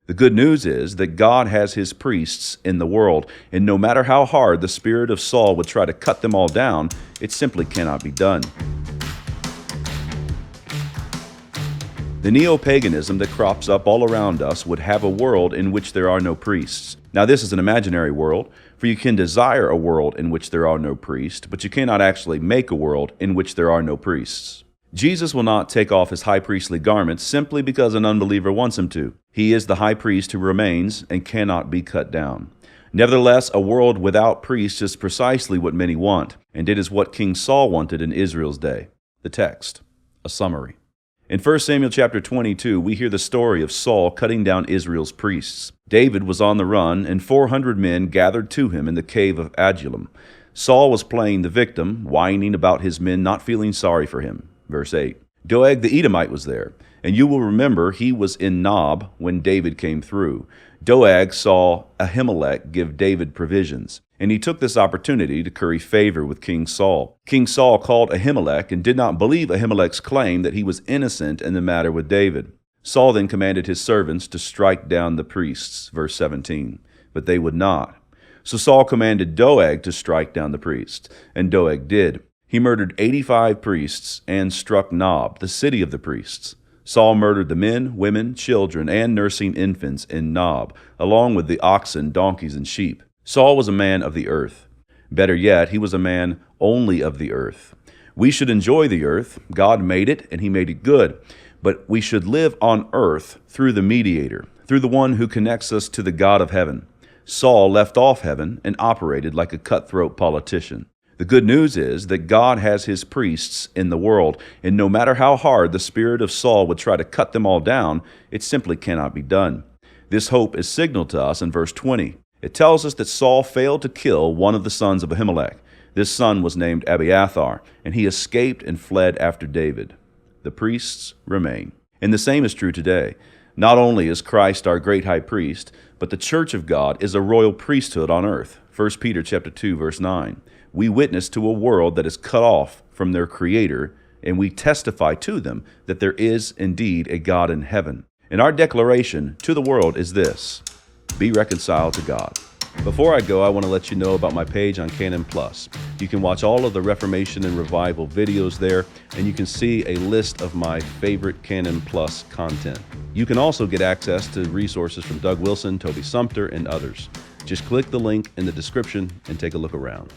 The good news is that God has his priests in the world, and no matter how hard the spirit of Saul would try to cut them all down, it simply cannot be done. The neo-paganism that crops up all around us would have a world in which there are no priests. Now, this is an imaginary world, for you can desire a world in which there are no priests, but you cannot actually make a world in which there are no priests. Jesus will not take off his high priestly garments simply because an unbeliever wants him to. He is the high priest who remains and cannot be cut down. Nevertheless, a world without priests is precisely what many want, and it is what King Saul wanted in Israel's day. The text, a summary. In 1 Samuel chapter 22, we hear the story of Saul cutting down Israel's priests. David was on the run, and 400 men gathered to him in the cave of Adullam. Saul was playing the victim, whining about his men not feeling sorry for him. Verse 8. Doeg the Edomite was there, and you will remember he was in Nob when David came through. Doeg saw Ahimelech give David provisions, and he took this opportunity to curry favor with King Saul. King Saul called Ahimelech and did not believe Ahimelech's claim that he was innocent in the matter with David. Saul then commanded his servants to strike down the priests, verse 17, but they would not. So Saul commanded Doeg to strike down the priests, and Doeg did. He murdered 85 priests and struck Nob, the city of the priests. Saul murdered the men, women, children, and nursing infants in Nob, along with the oxen, donkeys, and sheep. Saul was a man of the earth. Better yet, he was a man only of the earth. We should enjoy the earth. God made it, and he made it good. But we should live on earth through the mediator, through the one who connects us to the God of heaven. Saul left off heaven and operated like a cutthroat politician. The good news is that God has his priests in the world, and no matter how hard the spirit of Saul would try to cut them all down, it simply cannot be done. This hope is signaled to us in verse 20. It tells us that Saul failed to kill one of the sons of Ahimelech. This son was named Abiathar, and he escaped and fled after David. The priests remain. And the same is true today. Not only is Christ our great high priest, but the church of God is a royal priesthood on earth. 1 Peter chapter 2, verse 9. We witness to a world that is cut off from their Creator, and we testify to them that there is indeed a God in heaven. And our declaration to the world is this: be reconciled to God. Before I go, I want to let you know about my page on Canon Press. You can watch all of the Reformation and Revival videos there, and you can see a list of my favorite Canon Plus content. You can also get access to resources from Doug Wilson, Toby Sumter, and others. Just click the link in the description and take a look around.